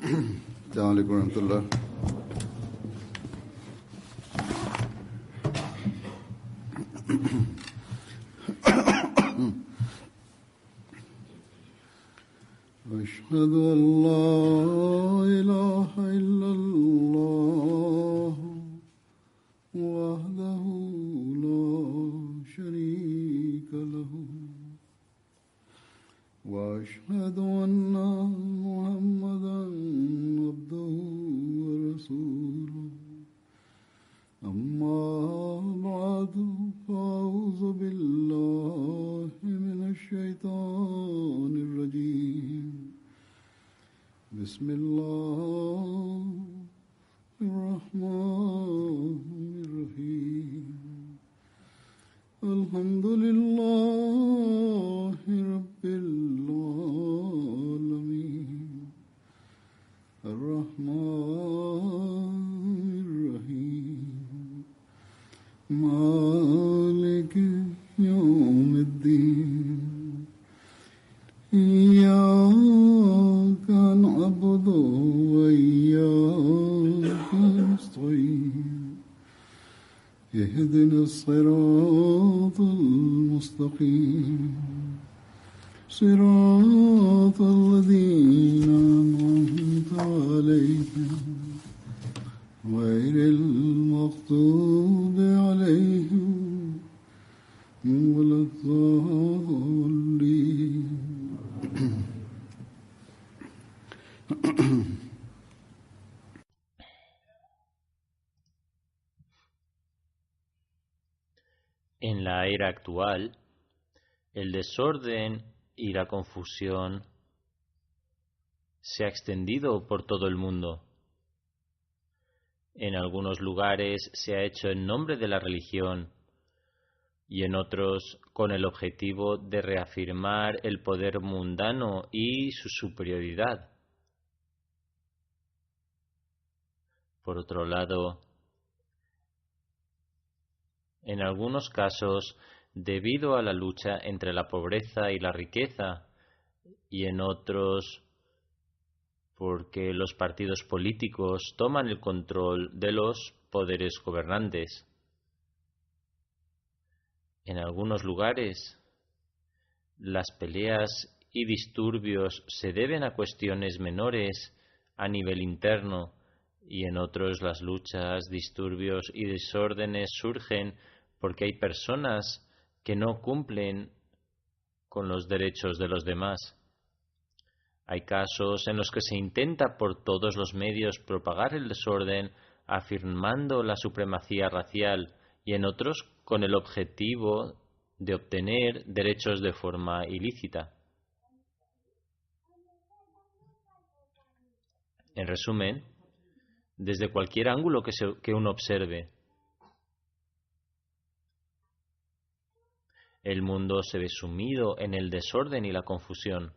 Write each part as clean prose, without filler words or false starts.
السلام عليكم ورحمة الله. أشهد أن لا إله إلا الله وحده لا شريك له وأشهد أن محمدا عبده ورسوله أما بعد فأعوذ بالله من الشيطان الرجيم بسم الله الرحمن الرحيم الحمد لله رب العالمين الرحمن الرحيم مالك يوم الدين إياك نعبد وإياك نستعين اهدنا الصراط المستقيم صراط الذين أنعمت عليهم غير المغضوب عليهم ولا الضالين. En la era actual, el desorden y la confusión se ha extendido por todo el mundo. En algunos lugares se ha hecho en nombre de la religión y en otros con el objetivo de reafirmar el poder mundano y su superioridad. Por otro lado, en algunos casos, debido a la lucha entre la pobreza y la riqueza, y en otros, porque los partidos políticos toman el control de los poderes gobernantes. En algunos lugares, las peleas y disturbios se deben a cuestiones menores a nivel interno, y en otros las luchas, disturbios y desórdenes surgen porque hay personas que no cumplen con los derechos de los demás. Hay casos en los que se intenta por todos los medios propagar el desorden afirmando la supremacía racial y en otros con el objetivo de obtener derechos de forma ilícita. En resumen, desde cualquier ángulo que uno observe, el mundo se ve sumido en el desorden y la confusión.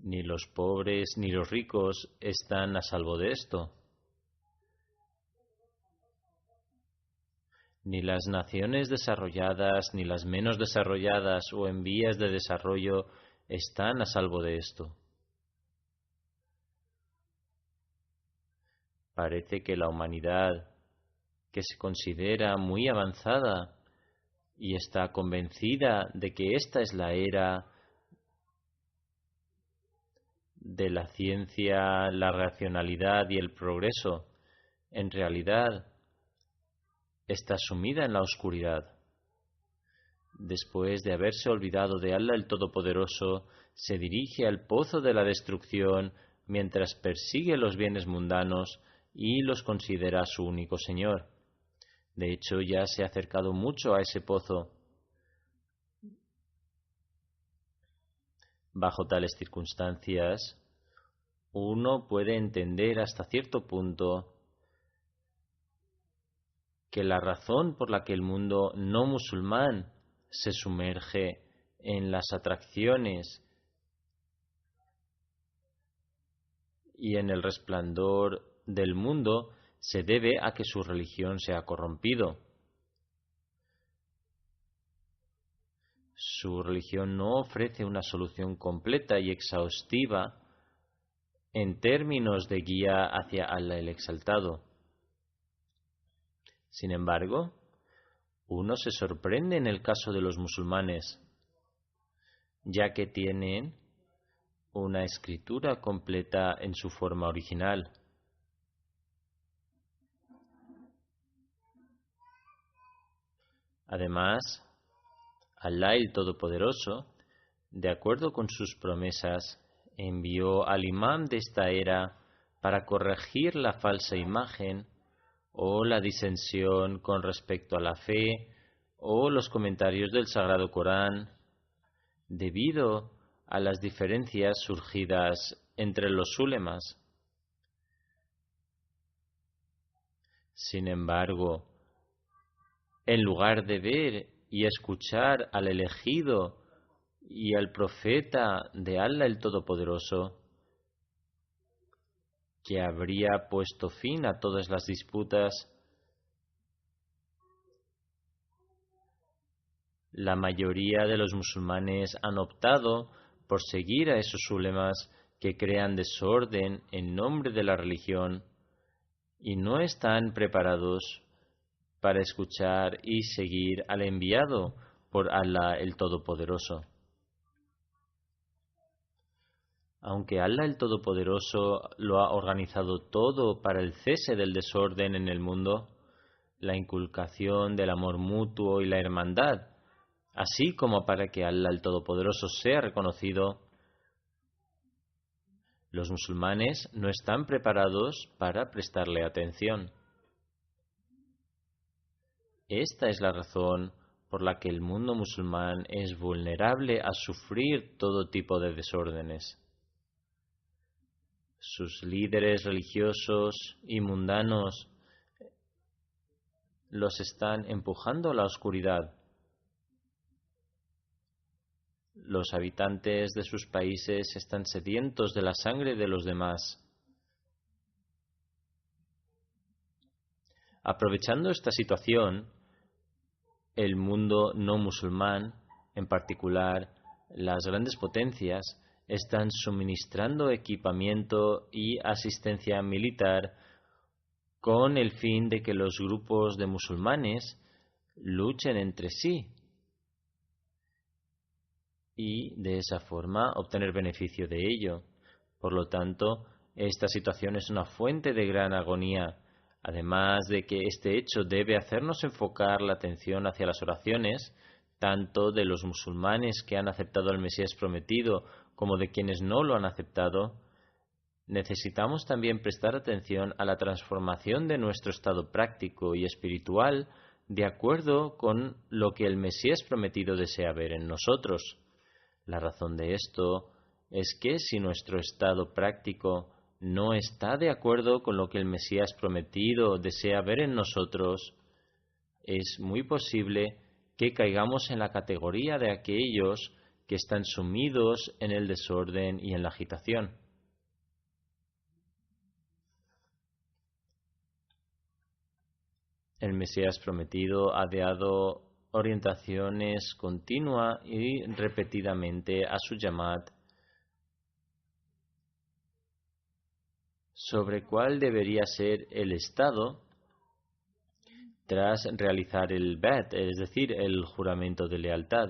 Ni los pobres ni los ricos están a salvo de esto. Ni las naciones desarrolladas, ni las menos desarrolladas o en vías de desarrollo están a salvo de esto. Parece que la humanidad, que se considera muy avanzada y está convencida de que esta es la era de la ciencia, la racionalidad y el progreso, en realidad está sumida en la oscuridad. Después de haberse olvidado de Allah el Todopoderoso, se dirige al pozo de la destrucción mientras persigue los bienes mundanos y los considera su único Señor. De hecho, ya se ha acercado mucho a ese pozo. Bajo tales circunstancias, uno puede entender hasta cierto punto que la razón por la que el mundo no musulmán se sumerge en las atracciones y en el resplandor del mundo se debe a que su religión se ha corrompido. Su religión no ofrece una solución completa y exhaustiva en términos de guía hacia Allah el Exaltado. Sin embargo, uno se sorprende en el caso de los musulmanes, ya que tienen una escritura completa en su forma original. Además, Allah el Todopoderoso, de acuerdo con sus promesas, envió al imán de esta era para corregir la falsa imagen o la disensión con respecto a la fe o los comentarios del Sagrado Corán, debido a las diferencias surgidas entre los ulemas. Sin embargo, en lugar de ver y escuchar al elegido y al profeta de Allah el Todopoderoso, que habría puesto fin a todas las disputas, la mayoría de los musulmanes han optado por seguir a esos ulemas que crean desorden en nombre de la religión y no están preparados para escuchar y seguir al enviado por Allah el Todopoderoso. Aunque Allah el Todopoderoso lo ha organizado todo para el cese del desorden en el mundo, la inculcación del amor mutuo y la hermandad, así como para que Allah el Todopoderoso sea reconocido, los musulmanes no están preparados para prestarle atención. Esta es la razón por la que el mundo musulmán es vulnerable a sufrir todo tipo de desórdenes. Sus líderes religiosos y mundanos los están empujando a la oscuridad. Los habitantes de sus países están sedientos de la sangre de los demás. Aprovechando esta situación, el mundo no musulmán, en particular las grandes potencias, están suministrando equipamiento y asistencia militar con el fin de que los grupos de musulmanes luchen entre sí y de esa forma obtener beneficio de ello. Por lo tanto, esta situación es una fuente de gran agonía, además de que este hecho debe hacernos enfocar la atención hacia las oraciones, tanto de los musulmanes que han aceptado al Mesías prometido como de quienes no lo han aceptado. Necesitamos también prestar atención a la transformación de nuestro estado práctico y espiritual de acuerdo con lo que el Mesías prometido desea ver en nosotros. La razón de esto es que si nuestro estado práctico no está de acuerdo con lo que el Mesías prometido desea ver en nosotros, es muy posible que caigamos en la categoría de aquellos que están sumidos en el desorden y en la agitación. El Mesías prometido ha dado orientaciones continua y repetidamente a su Jamaat sobre cuál debería ser el estado tras realizar el Bai'at, es decir, el juramento de lealtad,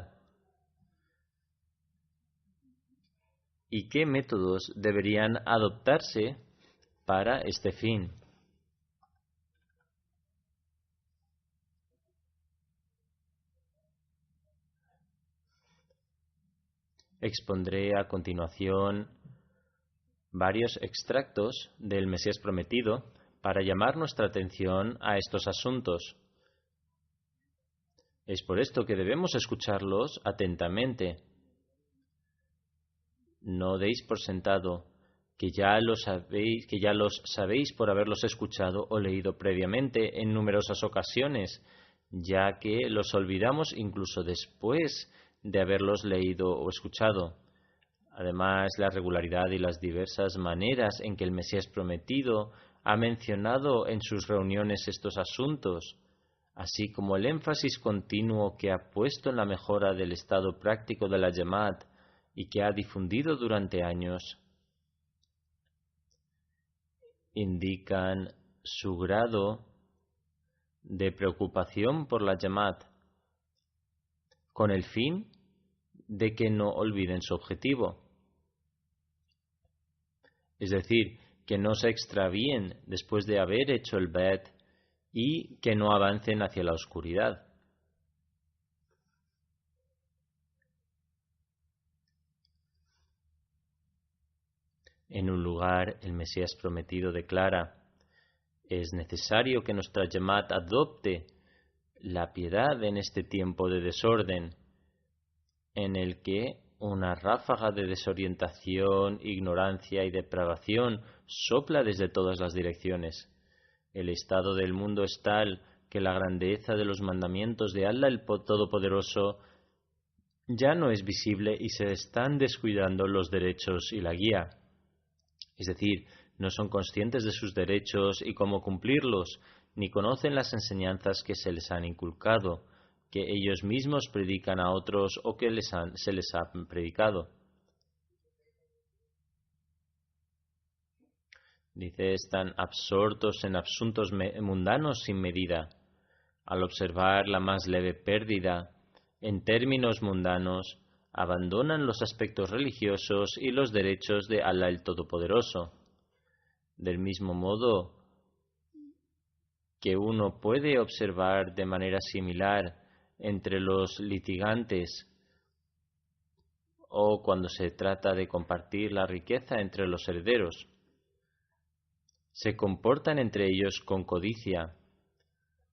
y qué métodos deberían adoptarse para este fin. Expondré a continuación varios extractos del Mesías prometido para llamar nuestra atención a estos asuntos. Es por esto que debemos escucharlos atentamente. No deis por sentado que ya los sabéis por haberlos escuchado o leído previamente en numerosas ocasiones, ya que los olvidamos incluso después de haberlos leído o escuchado. Además, la regularidad y las diversas maneras en que el Mesías prometido ha mencionado en sus reuniones estos asuntos, así como el énfasis continuo que ha puesto en la mejora del estado práctico de la Jamaat y que ha difundido durante años, indican su grado de preocupación por la Jamaat, con el fin de que no olviden su objetivo. Es decir, que no se extravíen después de haber hecho el Bayat y que no avancen hacia la oscuridad. En un lugar, el Mesías prometido declara: es necesario que nuestra Jamaat adopte la piedad en este tiempo de desorden, en el que una ráfaga de desorientación, ignorancia y depravación sopla desde todas las direcciones. El estado del mundo es tal que la grandeza de los mandamientos de Allah el Todopoderoso ya no es visible y se están descuidando los derechos y la guía. Es decir, no son conscientes de sus derechos y cómo cumplirlos, ni conocen las enseñanzas que se les han inculcado, que ellos mismos predican a otros o que se les ha predicado. Dice, están absortos en asuntos mundanos sin medida. Al observar la más leve pérdida, en términos mundanos, abandonan los aspectos religiosos y los derechos de Allah el Todopoderoso. Del mismo modo que uno puede observar de manera similar entre los litigantes o cuando se trata de compartir la riqueza entre los herederos, se comportan entre ellos con codicia.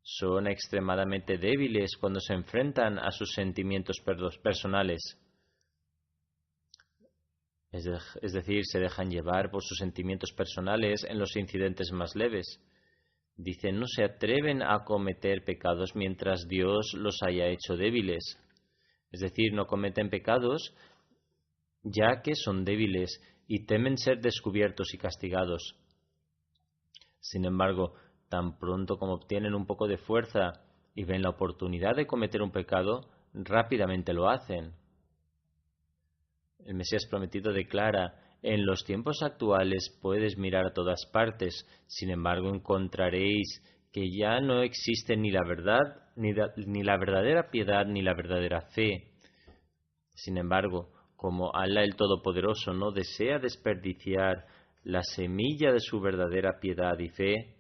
Son extremadamente débiles cuando se enfrentan a sus sentimientos personales. Es decir, se dejan llevar por sus sentimientos personales en los incidentes más leves. Dicen, no se atreven a cometer pecados mientras Dios los haya hecho débiles. Es decir, no cometen pecados ya que son débiles y temen ser descubiertos y castigados. Sin embargo, tan pronto como obtienen un poco de fuerza y ven la oportunidad de cometer un pecado, rápidamente lo hacen. El Mesías prometido declara: en los tiempos actuales puedes mirar a todas partes, sin embargo encontraréis que ya no existe ni la verdad, ni la verdadera piedad, ni la verdadera fe. Sin embargo, como Allah el Todopoderoso no desea desperdiciar la semilla de su verdadera piedad y fe,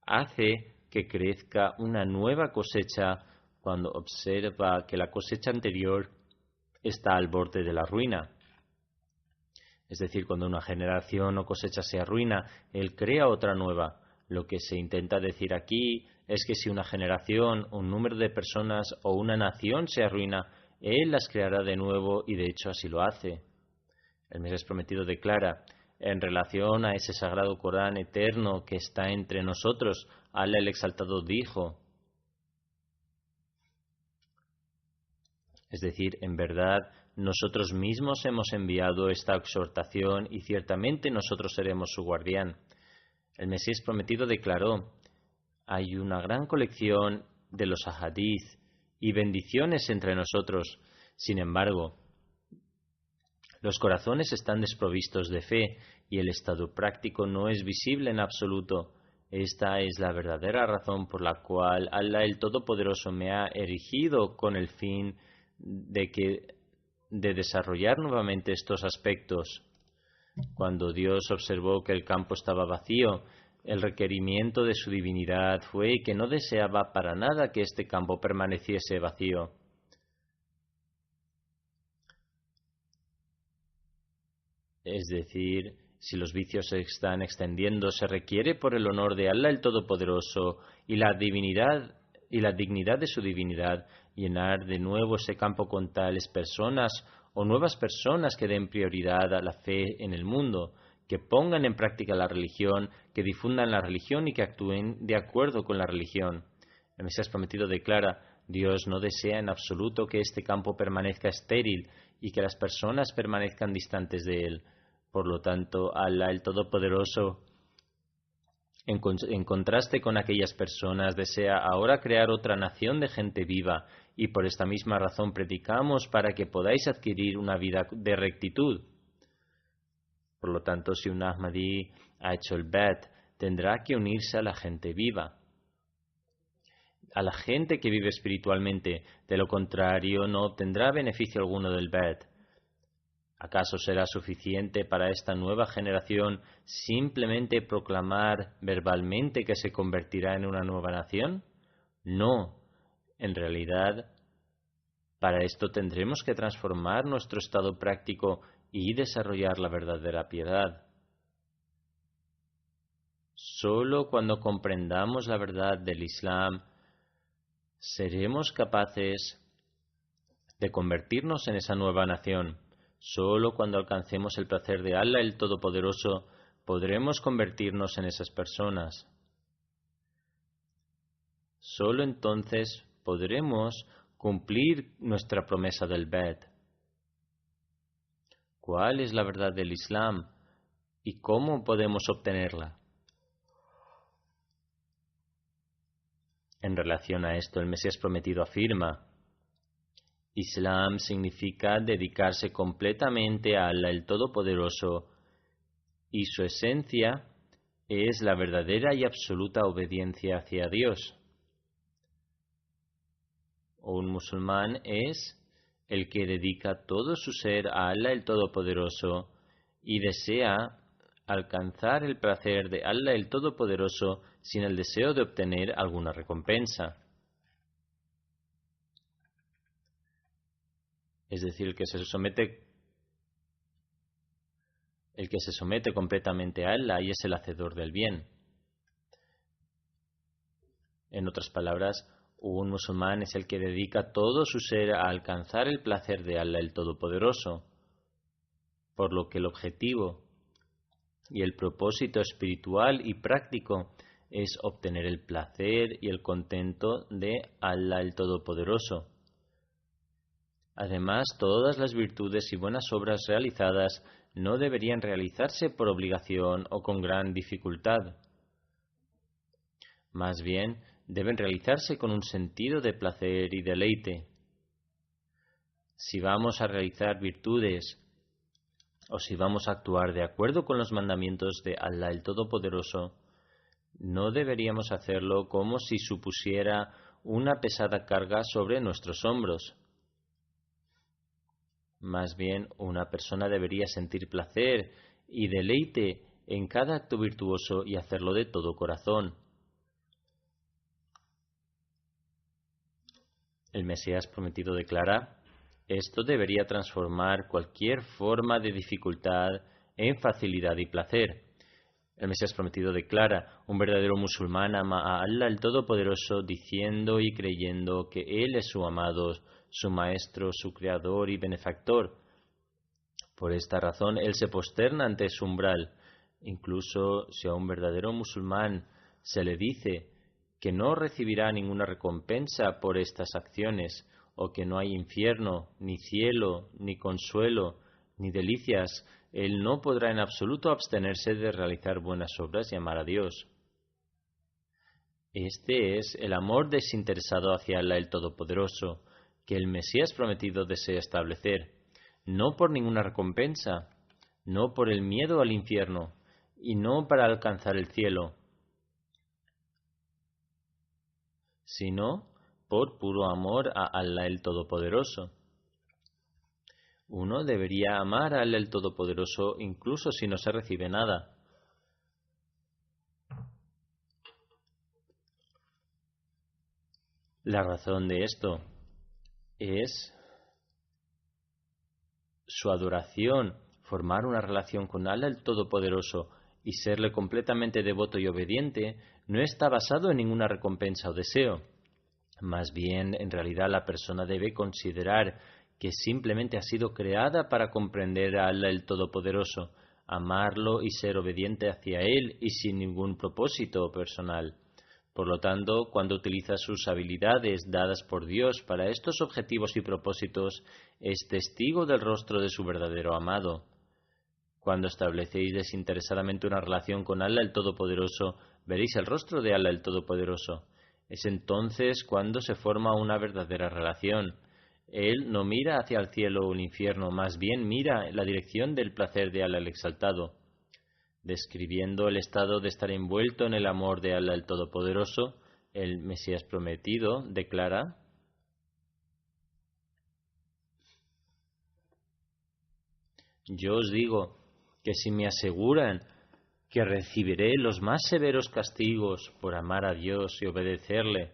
hace que crezca una nueva cosecha cuando observa que la cosecha anterior está al borde de la ruina. Es decir, cuando una generación o cosecha se arruina, Él crea otra nueva. Lo que se intenta decir aquí es que si una generación, un número de personas o una nación se arruina, Él las creará de nuevo y de hecho así lo hace. El Mesías prometido declara: en relación a ese sagrado Corán eterno que está entre nosotros, Allah el Exaltado dijo, es decir, en verdad, nosotros mismos hemos enviado esta exhortación y ciertamente nosotros seremos su guardián. El Mesías prometido declaró: hay una gran colección de los ahadith y bendiciones entre nosotros. Sin embargo, los corazones están desprovistos de fe y el estado práctico no es visible en absoluto. Esta es la verdadera razón por la cual Allah el Todopoderoso me ha erigido con el fin de desarrollar nuevamente estos aspectos. Cuando Dios observó que el campo estaba vacío, el requerimiento de su divinidad fue que no deseaba para nada que este campo permaneciese vacío. Es decir, si los vicios se están extendiendo, se requiere por el honor de Allah el Todopoderoso y la dignidad de su divinidad llenar de nuevo ese campo con tales personas o nuevas personas que den prioridad a la fe en el mundo, que pongan en práctica la religión, que difundan la religión y que actúen de acuerdo con la religión. El Mesías prometido declara: Dios no desea en absoluto que este campo permanezca estéril y que las personas permanezcan distantes de él. Por lo tanto, Allah el Todopoderoso, en contraste con aquellas personas, desea ahora crear otra nación de gente viva, y por esta misma razón predicamos para que podáis adquirir una vida de rectitud. Por lo tanto, si un Ahmadi ha hecho el bet, tendrá que unirse a la gente viva, a la gente que vive espiritualmente. De lo contrario, no obtendrá beneficio alguno del bet. ¿Acaso será suficiente para esta nueva generación simplemente proclamar verbalmente que se convertirá en una nueva nación? No. En realidad, para esto tendremos que transformar nuestro estado práctico y desarrollar la verdadera piedad. Solo cuando comprendamos la verdad del Islam seremos capaces de convertirnos en esa nueva nación. Solo cuando alcancemos el placer de Allah el Todopoderoso podremos convertirnos en esas personas. Solo entonces podremos cumplir nuestra promesa del bet. ¿Cuál es la verdad del Islam y cómo podemos obtenerla? En relación a esto, el Mesías prometido afirma: Islam significa dedicarse completamente a Allah el Todopoderoso y su esencia es la verdadera y absoluta obediencia hacia Dios. Un musulmán es el que dedica todo su ser a Allah el Todopoderoso y desea alcanzar el placer de Allah el Todopoderoso sin el deseo de obtener alguna recompensa. Es decir, el que se somete completamente a Allah y es el hacedor del bien. En otras palabras, un musulmán es el que dedica todo su ser a alcanzar el placer de Allah el Todopoderoso, por lo que el objetivo y el propósito espiritual y práctico es obtener el placer y el contento de Allah el Todopoderoso. Además, todas las virtudes y buenas obras realizadas no deberían realizarse por obligación o con gran dificultad. Más bien, deben realizarse con un sentido de placer y deleite. Si vamos a realizar virtudes o si vamos a actuar de acuerdo con los mandamientos de Allah el Todopoderoso, no deberíamos hacerlo como si supusiera una pesada carga sobre nuestros hombros. Más bien, una persona debería sentir placer y deleite en cada acto virtuoso y hacerlo de todo corazón. El Mesías prometido declara: esto debería transformar cualquier forma de dificultad en facilidad y placer. El Mesías prometido declara: un verdadero musulmán ama a Allah el Todopoderoso diciendo y creyendo que Él es su amado, su maestro, su creador y benefactor. Por esta razón, Él se posterna ante su umbral. Incluso si a un verdadero musulmán se le dice que no recibirá ninguna recompensa por estas acciones, o que no hay infierno, ni cielo, ni consuelo, ni delicias, él no podrá en absoluto abstenerse de realizar buenas obras y amar a Dios. Este es el amor desinteresado hacia Allah el Todopoderoso, que el Mesías prometido desea establecer, no por ninguna recompensa, no por el miedo al infierno, y no para alcanzar el cielo, sino por puro amor a Allah el Todopoderoso. Uno debería amar a Allah el Todopoderoso incluso si no se recibe nada. La razón de esto es su adoración, formar una relación con Allah el Todopoderoso y serle completamente devoto y obediente no está basado en ninguna recompensa o deseo. Más bien, en realidad, la persona debe considerar que simplemente ha sido creada para comprender a Allah el Todopoderoso, amarlo y ser obediente hacia Él y sin ningún propósito personal. Por lo tanto, cuando utiliza sus habilidades dadas por Dios para estos objetivos y propósitos, es testigo del rostro de su verdadero amado. Cuando establecéis desinteresadamente una relación con Allah el Todopoderoso, veréis el rostro de Allah el Todopoderoso. Es entonces cuando se forma una verdadera relación. Él no mira hacia el cielo o el infierno, más bien mira en la dirección del placer de Allah el Exaltado. Describiendo el estado de estar envuelto en el amor de Allah el Todopoderoso, el Mesías prometido declara: yo os digo que si me aseguran que recibiré los más severos castigos por amar a Dios y obedecerle,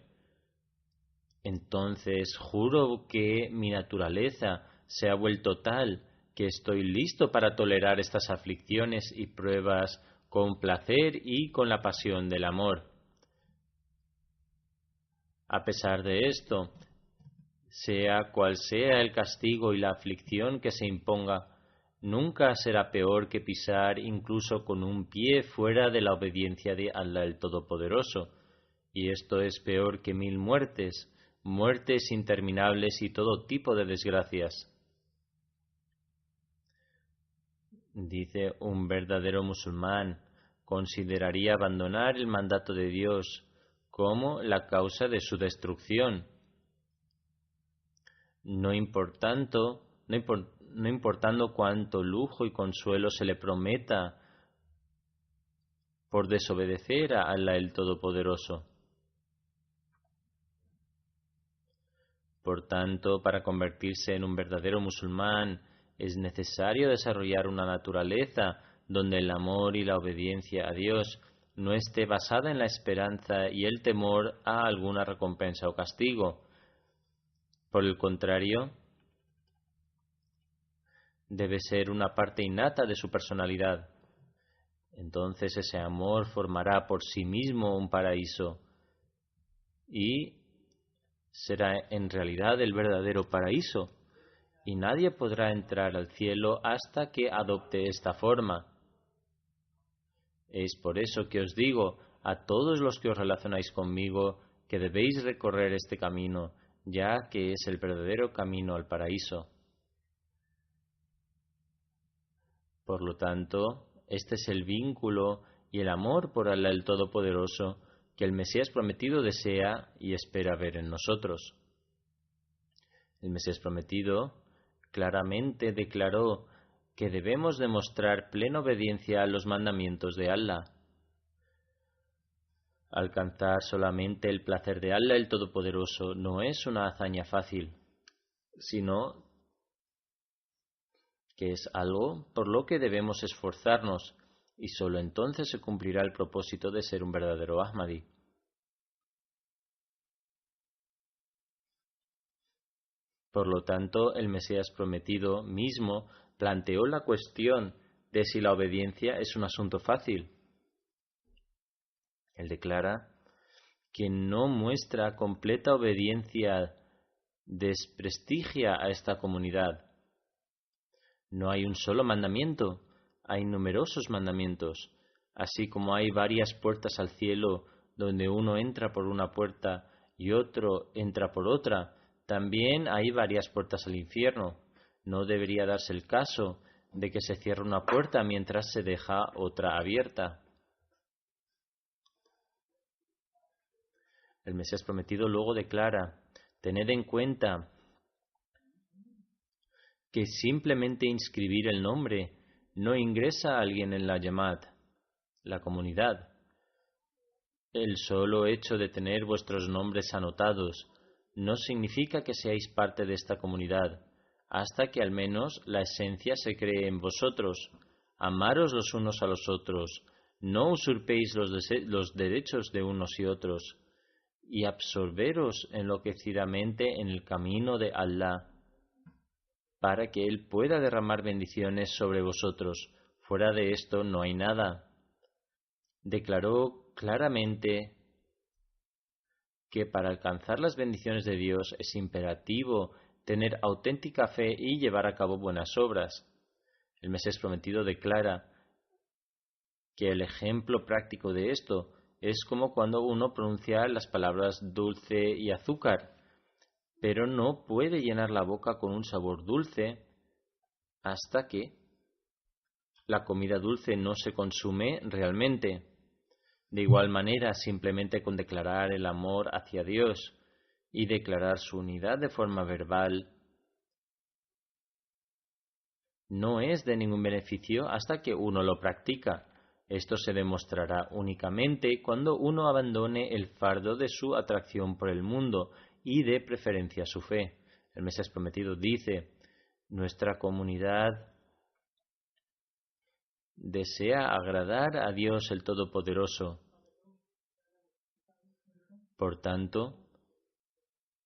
entonces juro que mi naturaleza se ha vuelto tal que estoy listo para tolerar estas aflicciones y pruebas con placer y con la pasión del amor. A pesar de esto, sea cual sea el castigo y la aflicción que se imponga, nunca será peor que pisar incluso con un pie fuera de la obediencia de Allah el Todopoderoso, y esto es peor que 1000 muertes, muertes interminables y todo tipo de desgracias. Dice: un verdadero musulmán consideraría abandonar el mandato de Dios como la causa de su destrucción, no importando cuánto lujo y consuelo se le prometa por desobedecer a Allah el Todopoderoso. Por tanto, para convertirse en un verdadero musulmán es necesario desarrollar una naturaleza donde el amor y la obediencia a Dios no esté basada en la esperanza y el temor a alguna recompensa o castigo. Por el contrario, debe ser una parte innata de su personalidad. Entonces ese amor formará por sí mismo un paraíso y será en realidad el verdadero paraíso, y nadie podrá entrar al cielo hasta que adopte esta forma. Es por eso que os digo a todos los que os relacionáis conmigo que debéis recorrer este camino, ya que es el verdadero camino al paraíso. Por lo tanto, este es el vínculo y el amor por Allah el Todopoderoso que el Mesías prometido desea y espera ver en nosotros. El Mesías prometido claramente declaró que debemos demostrar plena obediencia a los mandamientos de Allah. Alcanzar solamente el placer de Allah el Todopoderoso no es una hazaña fácil, sino que es algo por lo que debemos esforzarnos, y sólo entonces se cumplirá el propósito de ser un verdadero Ahmadi. Por lo tanto, el Mesías prometido mismo planteó la cuestión de si la obediencia es un asunto fácil. Él declara: quien no muestra completa obediencia desprestigia a esta comunidad. No hay un solo mandamiento, hay numerosos mandamientos. Así como hay varias puertas al cielo donde uno entra por una puerta y otro entra por otra, también hay varias puertas al infierno. No debería darse el caso de que se cierre una puerta mientras se deja otra abierta. El Mesías prometido luego declara: tened en cuenta que simplemente inscribir el nombre no ingresa a alguien en la Jamaat, la comunidad. El solo hecho de tener vuestros nombres anotados no significa que seáis parte de esta comunidad, hasta que al menos la esencia se cree en vosotros. Amaros los unos a los otros, no usurpéis los derechos de unos y otros, y absorberos enloquecidamente en el camino de Allah, para que Él pueda derramar bendiciones sobre vosotros. Fuera de esto no hay nada. Declaró claramente que para alcanzar las bendiciones de Dios es imperativo tener auténtica fe y llevar a cabo buenas obras. El Mesías prometido declara que el ejemplo práctico de esto es como cuando uno pronuncia las palabras dulce y azúcar, pero no puede llenar la boca con un sabor dulce hasta que la comida dulce no se consume realmente. De igual manera, simplemente con declarar el amor hacia Dios y declarar su unidad de forma verbal, no es de ningún beneficio hasta que uno lo practica. Esto se demostrará únicamente cuando uno abandone el fardo de su atracción por el mundo y dé preferencia a su fe. El Mesías prometido dice: nuestra comunidad desea agradar a Dios el Todopoderoso. Por tanto,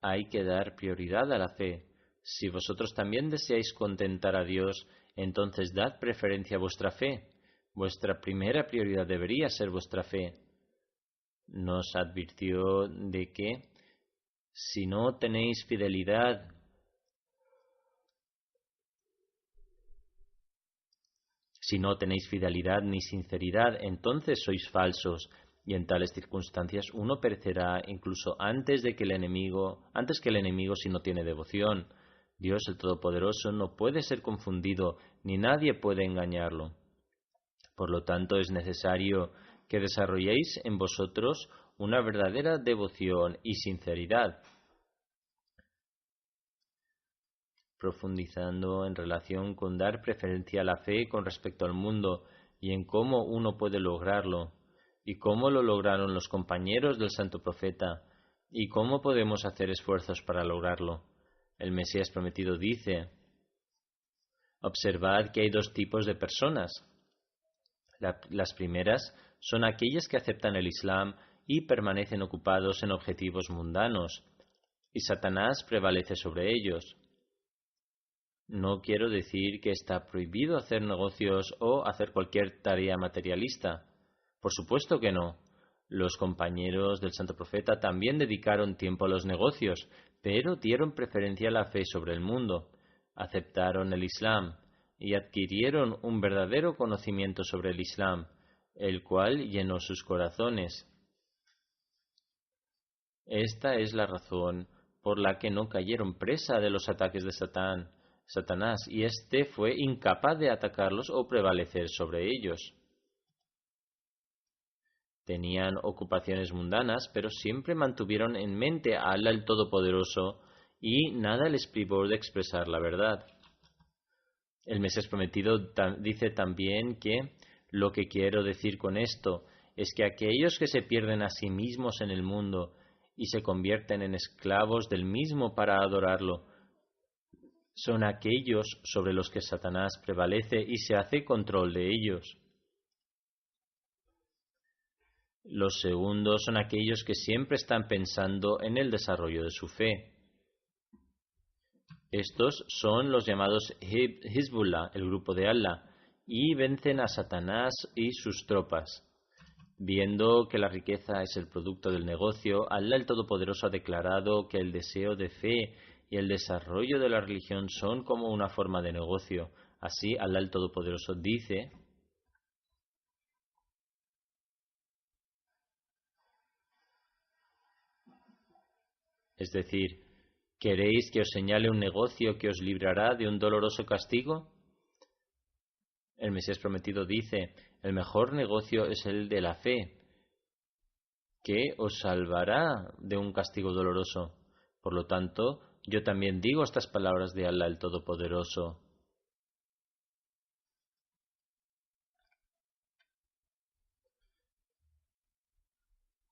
hay que dar prioridad a la fe. Si vosotros también deseáis contentar a Dios, entonces dad preferencia a vuestra fe. Vuestra primera prioridad debería ser vuestra fe. Nos advirtió de que si no tenéis fidelidad ni sinceridad, entonces sois falsos, y en tales circunstancias uno perecerá incluso antes que el enemigo si no tiene devoción. Dios el Todopoderoso no puede ser confundido, ni nadie puede engañarlo. Por lo tanto, es necesario que desarrolléis en vosotros una verdadera devoción y sinceridad. Profundizando en relación con dar preferencia a la fe con respecto al mundo y en cómo uno puede lograrlo, y cómo lo lograron los compañeros del Santo Profeta, y cómo podemos hacer esfuerzos para lograrlo. El Mesías prometido dice: observad que hay dos tipos de personas. Las primeras son aquellas que aceptan el Islam y permanecen ocupados en objetivos mundanos, y Satanás prevalece sobre ellos. No quiero decir que está prohibido hacer negocios o hacer cualquier tarea materialista. Por supuesto que no. Los compañeros del Santo Profeta también dedicaron tiempo a los negocios, pero dieron preferencia a la fe sobre el mundo. Aceptaron el Islam y adquirieron un verdadero conocimiento sobre el Islam, el cual llenó sus corazones. Esta es la razón por la que no cayeron presa de los ataques de Satanás, y éste fue incapaz de atacarlos o prevalecer sobre ellos. Tenían ocupaciones mundanas, pero siempre mantuvieron en mente a Allah el Todopoderoso, y nada les privó de expresar la verdad. El Mesías prometido dice también que lo que quiero decir con esto es que aquellos que se pierden a sí mismos en el mundo y se convierten en esclavos del mismo para adorarlo, son aquellos sobre los que Satanás prevalece y se hace control de ellos. Los segundos son aquellos que siempre están pensando en el desarrollo de su fe. Estos son los llamados Hizbullah, el grupo de Allah, y vencen a Satanás y sus tropas. Viendo que la riqueza es el producto del negocio, Allah el Todopoderoso ha declarado que el deseo de fe y el desarrollo de la religión son como una forma de negocio. Así, Allah el Todopoderoso dice: es decir, ¿queréis que os señale un negocio que os librará de un doloroso castigo? El Mesías prometido dice: el mejor negocio es el de la fe, que os salvará de un castigo doloroso. Por lo tanto, yo también digo estas palabras de Allah el Todopoderoso.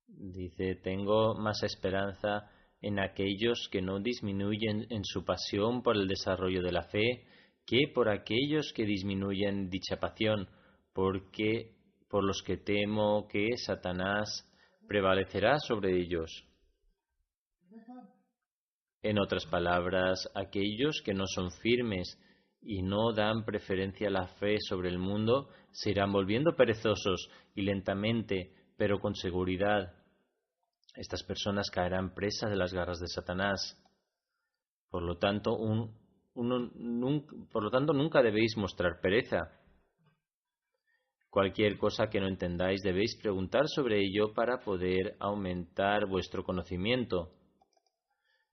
Dice: tengo más esperanza en aquellos que no disminuyen en su pasión por el desarrollo de la fe que por aquellos que disminuyen dicha pasión, porque por los que temo que Satanás prevalecerá sobre ellos. En otras palabras, aquellos que no son firmes y no dan preferencia a la fe sobre el mundo se irán volviendo perezosos y lentamente, pero con seguridad. Estas personas caerán presa de las garras de Satanás. Por lo tanto, nunca debéis mostrar pereza. Cualquier cosa que no entendáis debéis preguntar sobre ello para poder aumentar vuestro conocimiento.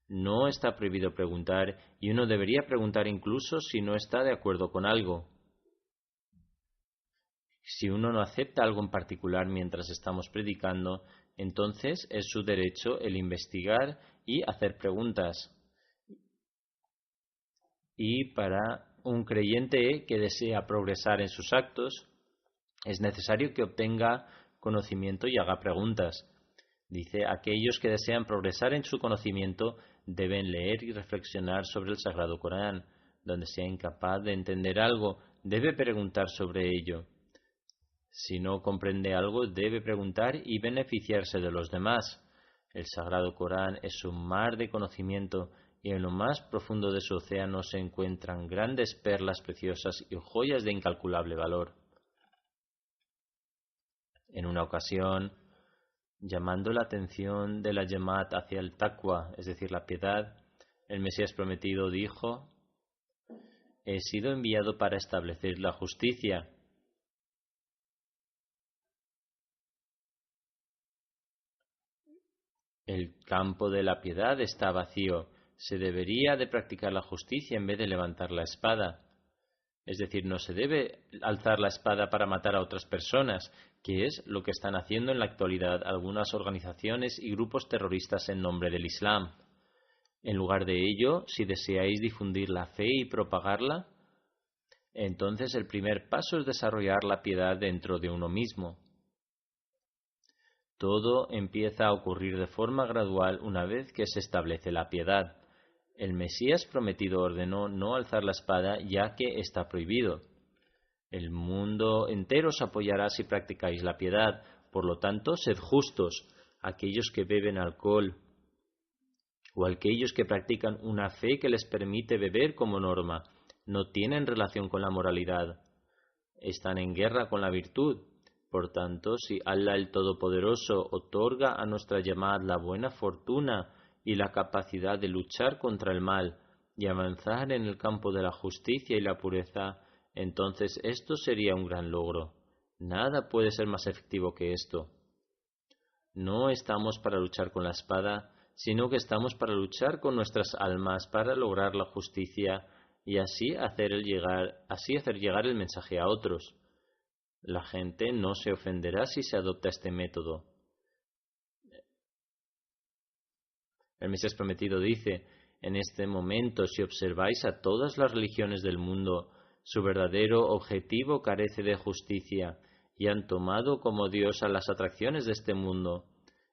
No está prohibido preguntar, y uno debería preguntar incluso si no está de acuerdo con algo. Si uno no acepta algo en particular mientras estamos predicando, entonces es su derecho el investigar y hacer preguntas. Y para un creyente que desea progresar en sus actos, es necesario que obtenga conocimiento y haga preguntas. Dice, aquellos que desean progresar en su conocimiento deben leer y reflexionar sobre el Sagrado Corán. Donde sea incapaz de entender algo, debe preguntar sobre ello. Si no comprende algo, debe preguntar y beneficiarse de los demás. El Sagrado Corán es un mar de conocimiento y en lo más profundo de su océano se encuentran grandes perlas preciosas y joyas de incalculable valor. En una ocasión, llamando la atención de la Jamaat hacia el taqwa, es decir, la piedad, el Mesías prometido dijo: he sido enviado para establecer la justicia. El campo de la piedad está vacío. Se debería de practicar la justicia en vez de levantar la espada. Es decir, no se debe alzar la espada para matar a otras personas, que es lo que están haciendo en la actualidad algunas organizaciones y grupos terroristas en nombre del Islam. En lugar de ello, si deseáis difundir la fe y propagarla, entonces el primer paso es desarrollar la piedad dentro de uno mismo. Todo empieza a ocurrir de forma gradual una vez que se establece la piedad. El Mesías prometido ordenó no alzar la espada ya que está prohibido. El mundo entero os apoyará si practicáis la piedad. Por lo tanto, sed justos. Aquellos que beben alcohol o aquellos que practican una fe que les permite beber como norma no tienen relación con la moralidad. Están en guerra con la virtud. Por tanto, si Allah el Todopoderoso otorga a nuestra llamada la buena fortuna y la capacidad de luchar contra el mal y avanzar en el campo de la justicia y la pureza, entonces esto sería un gran logro. Nada puede ser más efectivo que esto. No estamos para luchar con la espada, sino que estamos para luchar con nuestras almas para lograr la justicia y así hacer llegar el mensaje a otros. La gente no se ofenderá si se adopta este método. El Mesías prometido dice: en este momento, si observáis a todas las religiones del mundo, su verdadero objetivo carece de justicia y han tomado como Dios a las atracciones de este mundo.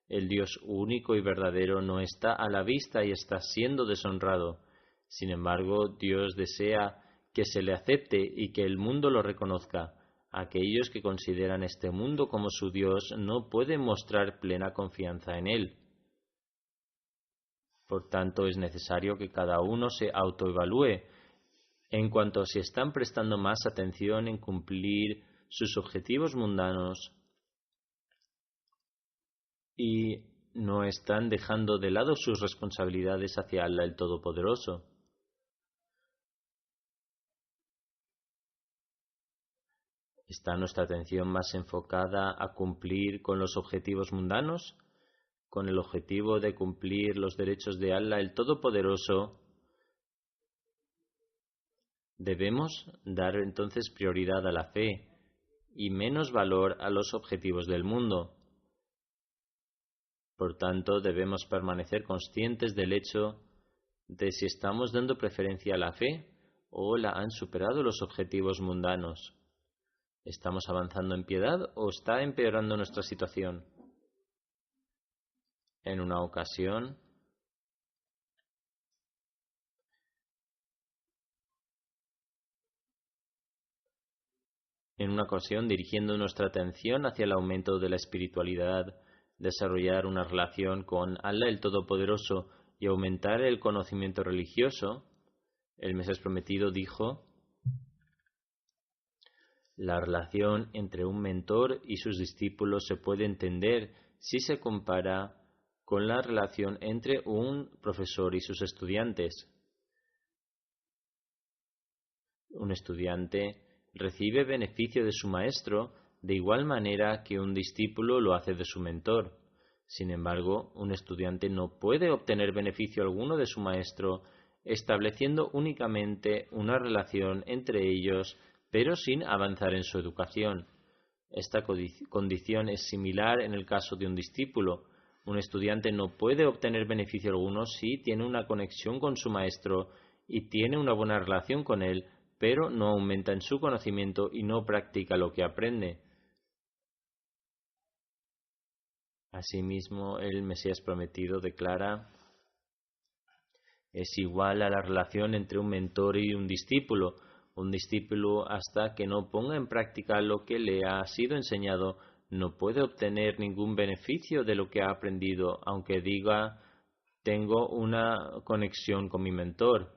El Dios único y verdadero no está a la vista y está siendo deshonrado. Sin embargo, Dios desea que se le acepte y que el mundo lo reconozca. Aquellos que consideran este mundo como su Dios no pueden mostrar plena confianza en él. Por tanto, es necesario que cada uno se autoevalúe en cuanto a si están prestando más atención en cumplir sus objetivos mundanos y no están dejando de lado sus responsabilidades hacia Allah el Todopoderoso. ¿Está nuestra atención más enfocada a cumplir con los objetivos mundanos, con el objetivo de cumplir los derechos de Allah el Todopoderoso? Debemos dar entonces prioridad a la fe y menos valor a los objetivos del mundo. Por tanto, debemos permanecer conscientes del hecho de si estamos dando preferencia a la fe o la han superado los objetivos mundanos. ¿Estamos avanzando en piedad o está empeorando nuestra situación? En una ocasión, dirigiendo nuestra atención hacia el aumento de la espiritualidad, desarrollar una relación con Allah el Todopoderoso y aumentar el conocimiento religioso, el Mesías prometido dijo: la relación entre un mentor y sus discípulos se puede entender si se compara con la relación entre un profesor y sus estudiantes. Un estudiante recibe beneficio de su maestro de igual manera que un discípulo lo hace de su mentor. Sin embargo, un estudiante no puede obtener beneficio alguno de su maestro, estableciendo únicamente una relación entre ellos, pero sin avanzar en su educación. Esta condición es similar en el caso de un discípulo. Un estudiante no puede obtener beneficio alguno si tiene una conexión con su maestro y tiene una buena relación con él, pero no aumenta en su conocimiento y no practica lo que aprende. Asimismo, el Mesías prometido declara: es igual a la relación entre un mentor y un discípulo. Un discípulo, hasta que no ponga en práctica lo que le ha sido enseñado, no puede obtener ningún beneficio de lo que ha aprendido, aunque diga: tengo una conexión con mi mentor.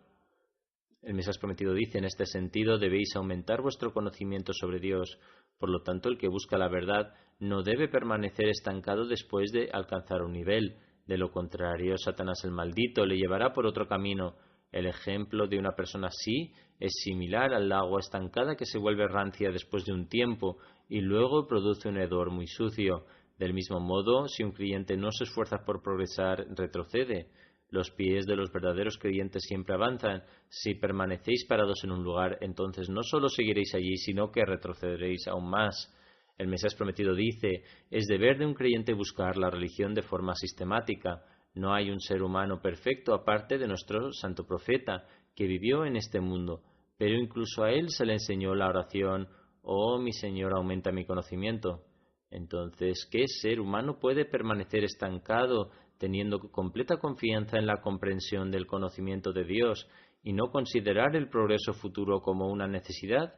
El Mesías prometido dice: en este sentido debéis aumentar vuestro conocimiento sobre Dios. Por lo tanto, el que busca la verdad no debe permanecer estancado después de alcanzar un nivel. De lo contrario, Satanás el maldito le llevará por otro camino. El ejemplo de una persona así es similar al agua estancada que se vuelve rancia después de un tiempo y luego produce un hedor muy sucio. Del mismo modo, si un creyente no se esfuerza por progresar, retrocede. Los pies de los verdaderos creyentes siempre avanzan. Si permanecéis parados en un lugar, entonces no solo seguiréis allí, sino que retrocederéis aún más. El Mesías prometido dice: es deber de un creyente buscar la religión de forma sistemática. No hay un ser humano perfecto aparte de nuestro santo profeta, que vivió en este mundo, pero incluso a él se le enseñó la oración: oh mi Señor, aumenta mi conocimiento. Entonces, ¿qué ser humano puede permanecer estancado teniendo completa confianza en la comprensión del conocimiento de Dios y no considerar el progreso futuro como una necesidad?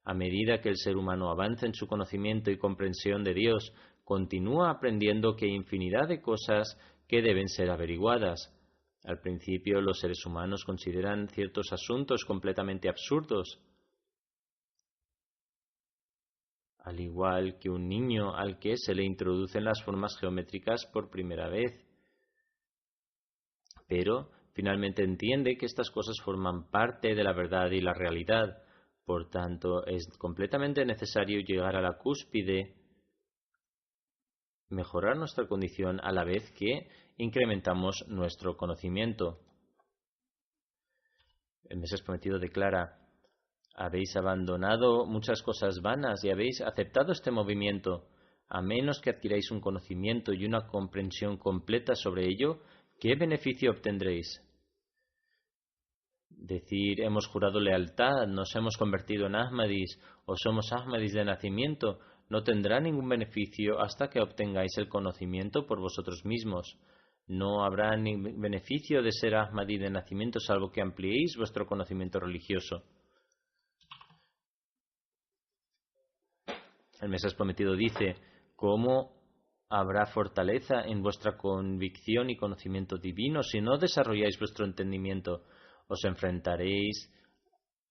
A medida que el ser humano avanza en su conocimiento y comprensión de Dios, continúa aprendiendo que hay infinidad de cosas que deben ser averiguadas. Al principio, los seres humanos consideran ciertos asuntos completamente absurdos, al igual que un niño al que se le introducen las formas geométricas por primera vez. Pero finalmente entiende que estas cosas forman parte de la verdad y la realidad. Por tanto, es completamente necesario llegar a la cúspide, mejorar nuestra condición a la vez que incrementamos nuestro conocimiento. El Mesías prometido declara: habéis abandonado muchas cosas vanas y habéis aceptado este movimiento. A menos que adquiráis un conocimiento y una comprensión completa sobre ello, ¿qué beneficio obtendréis? Decir: hemos jurado lealtad, nos hemos convertido en Ahmadis o somos Ahmadis de nacimiento, no tendrá ningún beneficio hasta que obtengáis el conocimiento por vosotros mismos. No habrá ningún beneficio de ser Ahmadi de nacimiento salvo que ampliéis vuestro conocimiento religioso. El Mesías prometido dice: ¿cómo habrá fortaleza en vuestra convicción y conocimiento divino si no desarrolláis vuestro entendimiento? Os enfrentaréis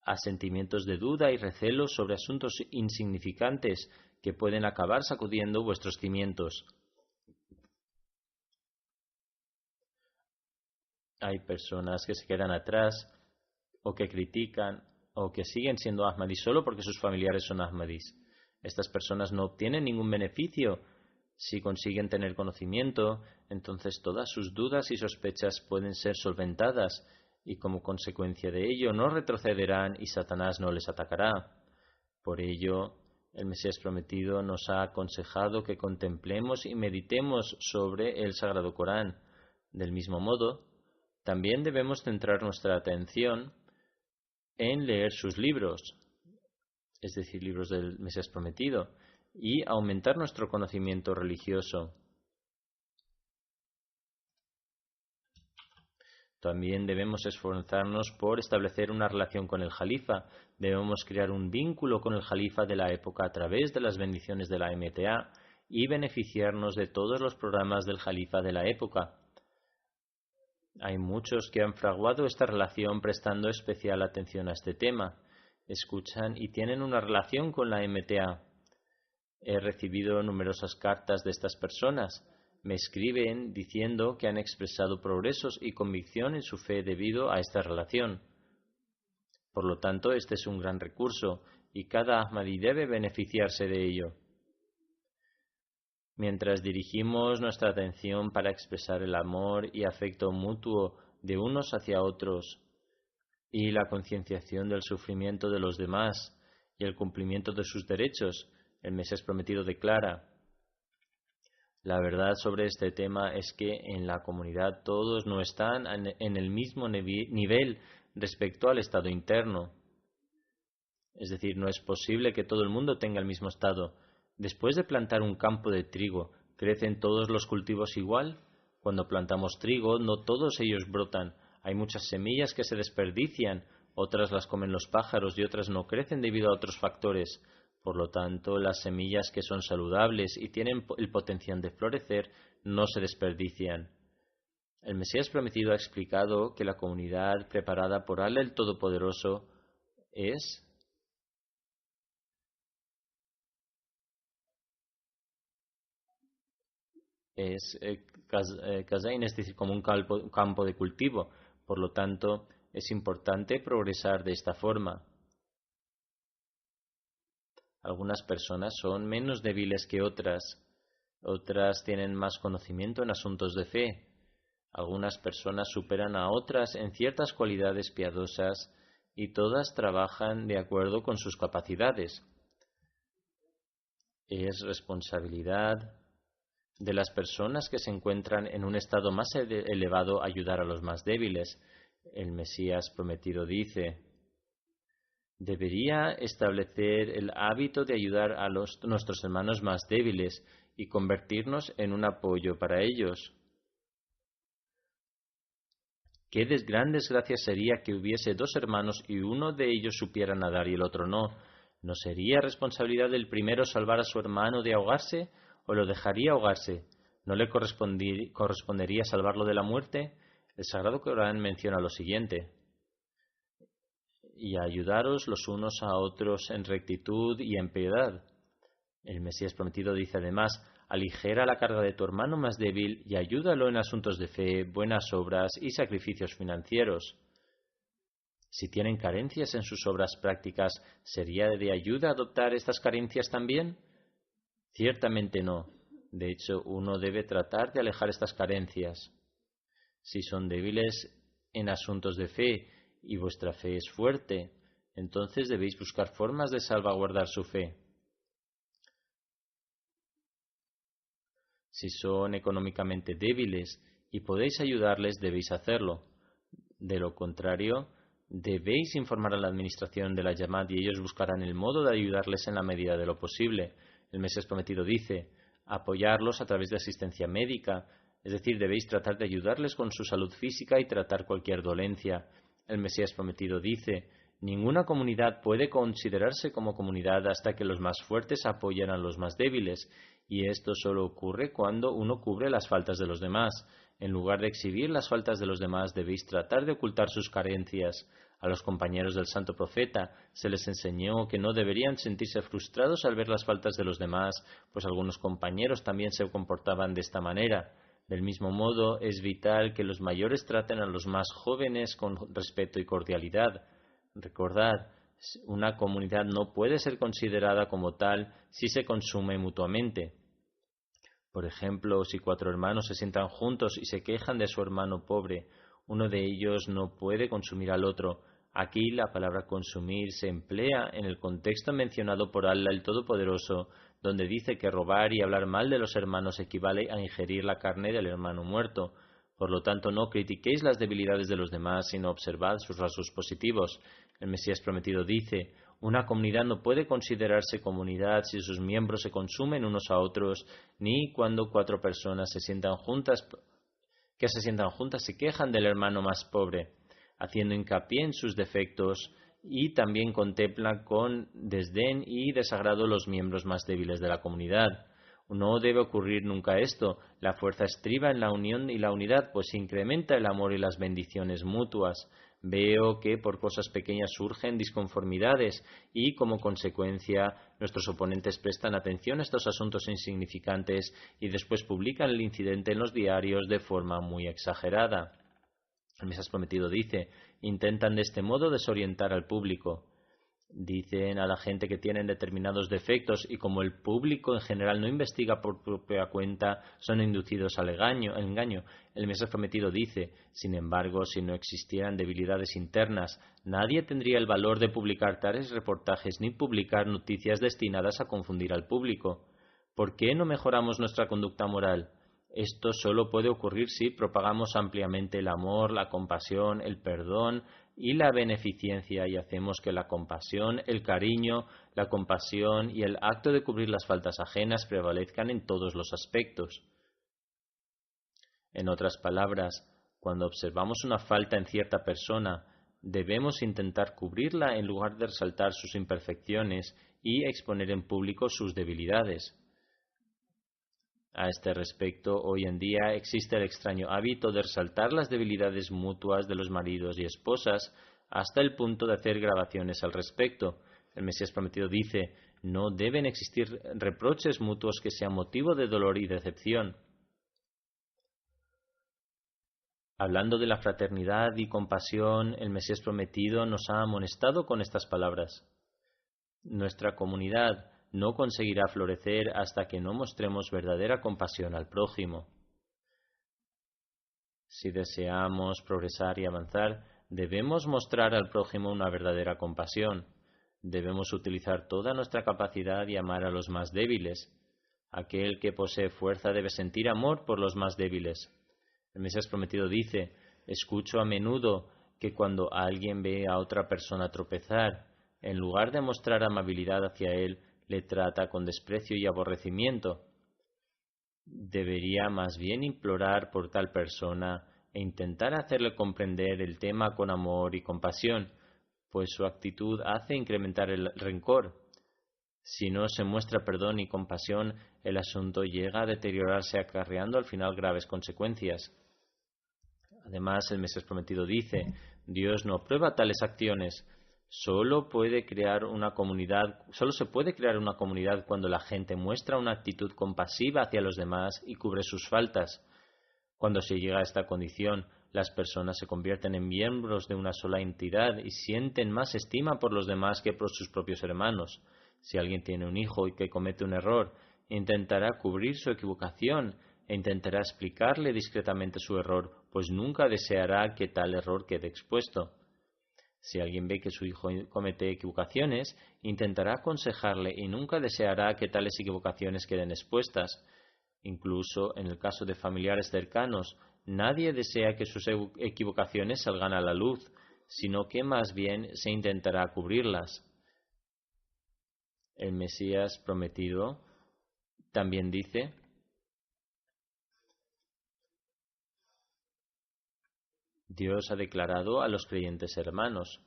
a sentimientos de duda y recelo sobre asuntos insignificantes que pueden acabar sacudiendo vuestros cimientos. Hay personas que se quedan atrás o que critican o que siguen siendo Ahmadis solo porque sus familiares son Ahmadis. Estas personas no obtienen ningún beneficio. Si consiguen tener conocimiento, entonces todas sus dudas y sospechas pueden ser solventadas y como consecuencia de ello no retrocederán y Satanás no les atacará. Por ello, el Mesías prometido nos ha aconsejado que contemplemos y meditemos sobre el Sagrado Corán. Del mismo modo, también debemos centrar nuestra atención en leer sus libros, es decir, libros del Mesías prometido, y aumentar nuestro conocimiento religioso. También debemos esforzarnos por establecer una relación con el Jalifa. Debemos crear un vínculo con el Jalifa de la época a través de las bendiciones de la MTA y beneficiarnos de todos los programas del Jalifa de la época. Hay muchos que han fraguado esta relación prestando especial atención a este tema. Escuchan y tienen una relación con la MTA. He recibido numerosas cartas de estas personas. Me escriben diciendo que han expresado progresos y convicción en su fe debido a esta relación. Por lo tanto, este es un gran recurso y cada Ahmadi debe beneficiarse de ello. Mientras dirigimos nuestra atención para expresar el amor y afecto mutuo de unos hacia otros y la concienciación del sufrimiento de los demás y el cumplimiento de sus derechos, el Mesías prometido declara: la verdad sobre este tema es que en la comunidad todos no están en el mismo nivel respecto al estado interno. Es decir, no es posible que todo el mundo tenga el mismo estado. Después de plantar un campo de trigo, ¿crecen todos los cultivos igual? Cuando plantamos trigo, no todos ellos brotan. Hay muchas semillas que se desperdician, otras las comen los pájaros y otras no crecen debido a otros factores. Por lo tanto, las semillas que son saludables y tienen el potencial de florecer no se desperdician. El Mesías prometido ha explicado que la comunidad preparada por Allah el Todopoderoso es Kazain, es decir, como un campo de cultivo. Por lo tanto, es importante progresar de esta forma. Algunas personas son menos débiles que otras. Otras tienen más conocimiento en asuntos de fe. Algunas personas superan a otras en ciertas cualidades piadosas y todas trabajan de acuerdo con sus capacidades. Es responsabilidad de las personas que se encuentran en un estado más elevado ayudar a los más débiles. El Mesías prometido dice: debería establecer el hábito de ayudar a nuestros hermanos más débiles y convertirnos en un apoyo para ellos. Qué gran desgracia sería que hubiese dos hermanos y uno de ellos supiera nadar y el otro no. ¿No sería responsabilidad del primero salvar a su hermano de ahogarse o lo dejaría ahogarse? ¿No le correspondería salvarlo de la muerte? El Sagrado Corán menciona lo siguiente: y ayudaros los unos a otros en rectitud y en piedad. El Mesías prometido dice además: aligera la carga de tu hermano más débil y ayúdalo en asuntos de fe, buenas obras y sacrificios financieros. Si tienen carencias en sus obras prácticas, ¿sería de ayuda adoptar estas carencias también? Ciertamente no. De hecho, uno debe tratar de alejar estas carencias. Si son débiles en asuntos de fe y vuestra fe es fuerte, entonces debéis buscar formas de salvaguardar su fe. Si son económicamente débiles y podéis ayudarles, debéis hacerlo. De lo contrario, debéis informar a la administración de la Yamad y ellos buscarán el modo de ayudarles en la medida de lo posible. El Mesías prometido dice: apoyarlos a través de asistencia médica, es decir, debéis tratar de ayudarles con su salud física y tratar cualquier dolencia. El Mesías prometido dice: ninguna comunidad puede considerarse como comunidad hasta que los más fuertes apoyen a los más débiles, y esto solo ocurre cuando uno cubre las faltas de los demás. En lugar de exhibir las faltas de los demás, debéis tratar de ocultar sus carencias. A los compañeros del Santo Profeta se les enseñó que no deberían sentirse frustrados al ver las faltas de los demás, pues algunos compañeros también se comportaban de esta manera. Del mismo modo, es vital que los mayores traten a los más jóvenes con respeto y cordialidad. Recordad, una comunidad no puede ser considerada como tal si se consume mutuamente. Por ejemplo, si 4 hermanos se sientan juntos y se quejan de su hermano pobre, uno de ellos no puede consumir al otro. Aquí la palabra consumir se emplea en el contexto mencionado por Allah el Todopoderoso, donde dice que robar y hablar mal de los hermanos equivale a ingerir la carne del hermano muerto. Por lo tanto, no critiquéis las debilidades de los demás, sino observad sus rasgos positivos. El Mesías prometido dice: una comunidad no puede considerarse comunidad si sus miembros se consumen unos a otros, ni cuando 4 personas se sientan juntas se quejan del hermano más pobre, haciendo hincapié en sus defectos, y también contemplan con desdén y desagrado los miembros más débiles de la comunidad. No debe ocurrir nunca esto. La fuerza estriba en la unión y la unidad, pues incrementa el amor y las bendiciones mutuas. Veo que por cosas pequeñas surgen disconformidades y, como consecuencia, nuestros oponentes prestan atención a estos asuntos insignificantes y después publican el incidente en los diarios de forma muy exagerada. El Mesías prometido dice: intentan de este modo desorientar al público. Dicen a la gente que tienen determinados defectos y como el público en general no investiga por propia cuenta, son inducidos al engaño. El Mesías prometido dice: sin embargo, si no existieran debilidades internas, nadie tendría el valor de publicar tales reportajes ni publicar noticias destinadas a confundir al público. ¿Por qué no mejoramos nuestra conducta moral? Esto solo puede ocurrir si propagamos ampliamente el amor, la compasión, el perdón, y la beneficencia, y hacemos que la compasión, el cariño, la compasión y el acto de cubrir las faltas ajenas prevalezcan en todos los aspectos. En otras palabras, cuando observamos una falta en cierta persona, debemos intentar cubrirla en lugar de resaltar sus imperfecciones y exponer en público sus debilidades. A este respecto, hoy en día existe el extraño hábito de resaltar las debilidades mutuas de los maridos y esposas hasta el punto de hacer grabaciones al respecto. El Mesías prometido dice: no deben existir reproches mutuos que sean motivo de dolor y decepción. Hablando de la fraternidad y compasión, el Mesías prometido nos ha amonestado con estas palabras: nuestra comunidad no conseguirá florecer hasta que no mostremos verdadera compasión al prójimo. Si deseamos progresar y avanzar, debemos mostrar al prójimo una verdadera compasión. Debemos utilizar toda nuestra capacidad y amar a los más débiles. Aquel que posee fuerza debe sentir amor por los más débiles. El Mesías prometido dice: escucho a menudo que cuando alguien ve a otra persona tropezar, en lugar de mostrar amabilidad hacia él, le trata con desprecio y aborrecimiento. Debería más bien implorar por tal persona e intentar hacerle comprender el tema con amor y compasión, pues su actitud hace incrementar el rencor. Si no se muestra perdón y compasión, el asunto llega a deteriorarse, acarreando al final graves consecuencias. Además, el Mesías prometido dice: Dios no aprueba tales acciones. Solo se puede crear una comunidad cuando la gente muestra una actitud compasiva hacia los demás y cubre sus faltas. Cuando se llega a esta condición, las personas se convierten en miembros de una sola entidad y sienten más estima por los demás que por sus propios hermanos. Si alguien tiene un hijo y que comete un error, intentará cubrir su equivocación e intentará explicarle discretamente su error, pues nunca deseará que tal error quede expuesto. Si alguien ve que su hijo comete equivocaciones, intentará aconsejarle y nunca deseará que tales equivocaciones queden expuestas. Incluso en el caso de familiares cercanos, nadie desea que sus equivocaciones salgan a la luz, sino que más bien se intentará cubrirlas. El Mesías prometido también dice: Dios ha declarado a los creyentes hermanos.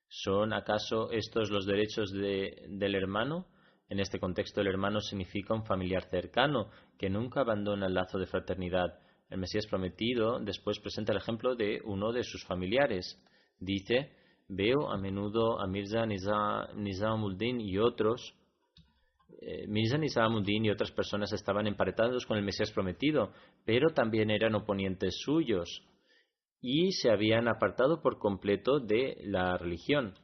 ¿Son acaso estos los derechos del hermano? En este contexto, el hermano significa un familiar cercano que nunca abandona el lazo de fraternidad. El Mesías prometido después presenta el ejemplo de uno de sus familiares. Dice: veo a menudo a Mirza Nizamuddin y otros. Mirza Nizamuddin y otras personas estaban emparentados con el Mesías prometido, pero también eran oponentes suyos y se habían apartado por completo de la religión.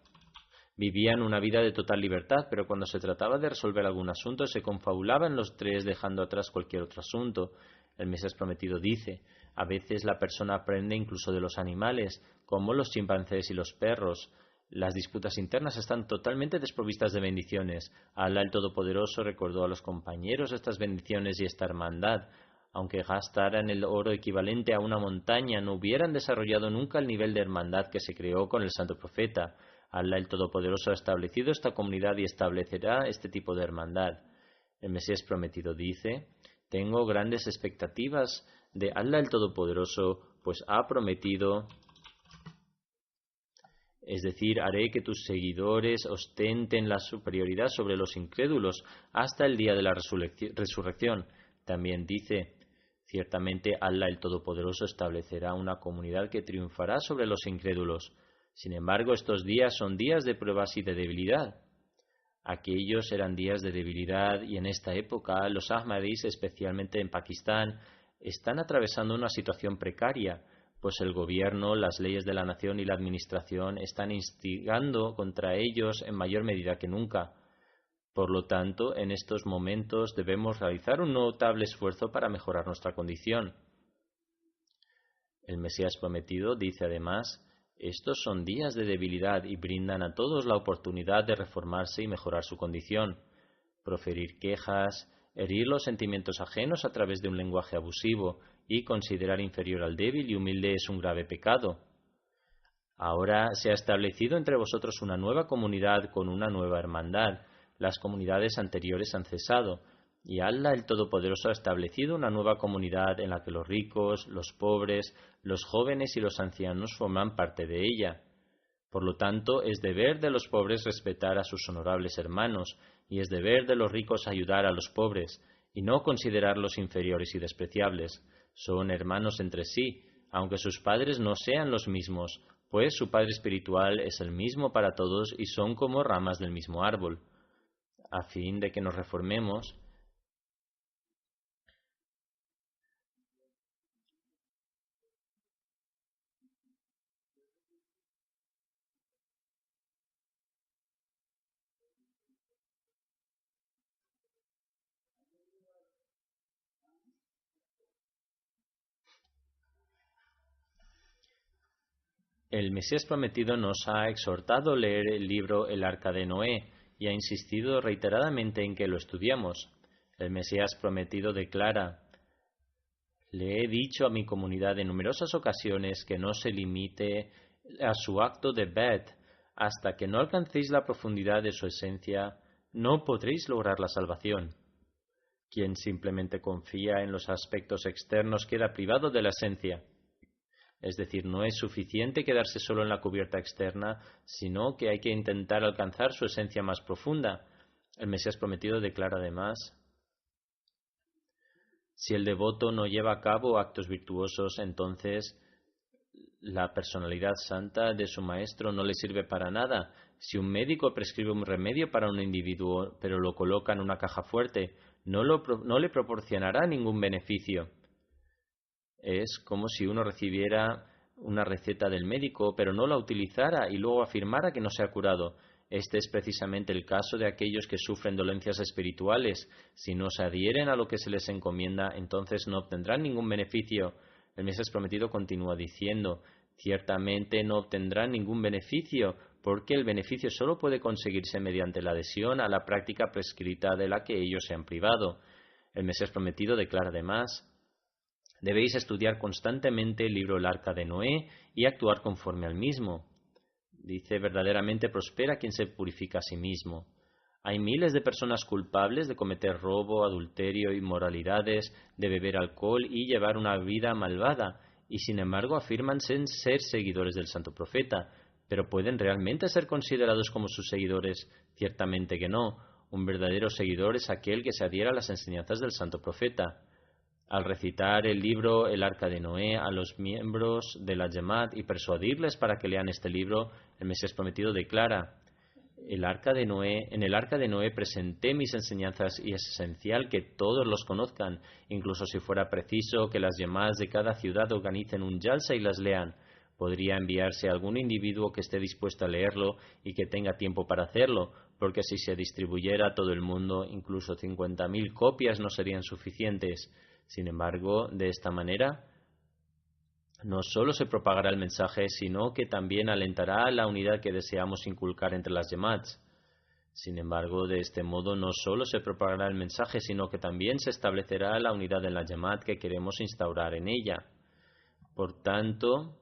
Vivían una vida de total libertad, pero cuando se trataba de resolver algún asunto se confabulaban los tres, dejando atrás cualquier otro asunto. El Mesías prometido dice: a veces la persona aprende incluso de los animales, como los chimpancés y los perros. Las disputas internas están totalmente desprovistas de bendiciones. Alá el Todopoderoso recordó a los compañeros estas bendiciones y esta hermandad. Aunque gastaran el oro equivalente a una montaña, no hubieran desarrollado nunca el nivel de hermandad que se creó con el santo profeta. Alá el Todopoderoso ha establecido esta comunidad y establecerá este tipo de hermandad. El Mesías prometido dice: tengo grandes expectativas de Alá el Todopoderoso, pues ha prometido, es decir, haré que tus seguidores ostenten la superioridad sobre los incrédulos hasta el día de la resurrección. También dice: ciertamente Alá el Todopoderoso establecerá una comunidad que triunfará sobre los incrédulos. Sin embargo, estos días son días de pruebas y de debilidad. Aquellos eran días de debilidad y en esta época los Ahmadis, especialmente en Pakistán, están atravesando una situación precaria, pues el gobierno, las leyes de la nación y la administración están instigando contra ellos en mayor medida que nunca. Por lo tanto, en estos momentos debemos realizar un notable esfuerzo para mejorar nuestra condición. El Mesías prometido dice además: estos son días de debilidad y brindan a todos la oportunidad de reformarse y mejorar su condición. Proferir quejas, herir los sentimientos ajenos a través de un lenguaje abusivo y considerar inferior al débil y humilde es un grave pecado. Ahora se ha establecido entre vosotros una nueva comunidad con una nueva hermandad. Las comunidades anteriores han cesado, y Allah el Todopoderoso ha establecido una nueva comunidad en la que los ricos, los pobres, los jóvenes y los ancianos forman parte de ella. Por lo tanto, es deber de los pobres respetar a sus honorables hermanos, y es deber de los ricos ayudar a los pobres, y no considerarlos inferiores y despreciables. Son hermanos entre sí, aunque sus padres no sean los mismos, pues su Padre espiritual es el mismo para todos y son como ramas del mismo árbol. A fin de que nos reformemos, el Mesías prometido nos ha exhortado a leer el libro El Arca de Noé y ha insistido reiteradamente en que lo estudiemos. El Mesías prometido declara: le he dicho a mi comunidad en numerosas ocasiones que no se limite a su acto de bed. Hasta que no alcancéis la profundidad de su esencia, no podréis lograr la salvación. Quien simplemente confía en los aspectos externos queda privado de la esencia. Es decir, no es suficiente quedarse solo en la cubierta externa, sino que hay que intentar alcanzar su esencia más profunda. El Mesías prometido declara además: si el devoto no lleva a cabo actos virtuosos, entonces la personalidad santa de su maestro no le sirve para nada. Si un médico prescribe un remedio para un individuo, pero lo coloca en una caja fuerte, no le proporcionará ningún beneficio. Es como si uno recibiera una receta del médico, pero no la utilizara y luego afirmara que no se ha curado. Este es precisamente el caso de aquellos que sufren dolencias espirituales. Si no se adhieren a lo que se les encomienda, entonces no obtendrán ningún beneficio. El Mesías prometido continúa diciendo: ciertamente no obtendrán ningún beneficio, porque el beneficio solo puede conseguirse mediante la adhesión a la práctica prescrita de la que ellos se han privado. El Mesías prometido declara además: debéis estudiar constantemente el libro El Arca de Noé y actuar conforme al mismo. Dice: verdaderamente prospera quien se purifica a sí mismo. Hay miles de personas culpables de cometer robo, adulterio, inmoralidades, de beber alcohol y llevar una vida malvada, y sin embargo afirman ser seguidores del Santo Profeta. ¿Pero pueden realmente ser considerados como sus seguidores? Ciertamente que no. Un verdadero seguidor es aquel que se adhiere a las enseñanzas del Santo Profeta. Al recitar el libro El Arca de Noé a los miembros de la Jamaat y persuadirles para que lean este libro, el Mesías prometido declara: en el Arca de Noé presenté mis enseñanzas y es esencial que todos los conozcan, incluso si fuera preciso que las Jamaats de cada ciudad organicen un jalsa y las lean. Podría enviarse a algún individuo que esté dispuesto a leerlo y que tenga tiempo para hacerlo, porque si se distribuyera a todo el mundo, incluso 50.000 copias no serían suficientes. Sin embargo, de esta manera, no solo se propagará el mensaje, sino que también alentará la unidad que deseamos inculcar entre las Jamaats. Sin embargo, de este modo no solo se propagará el mensaje, sino que también se establecerá la unidad en la Jamaat que queremos instaurar en ella. Por tanto,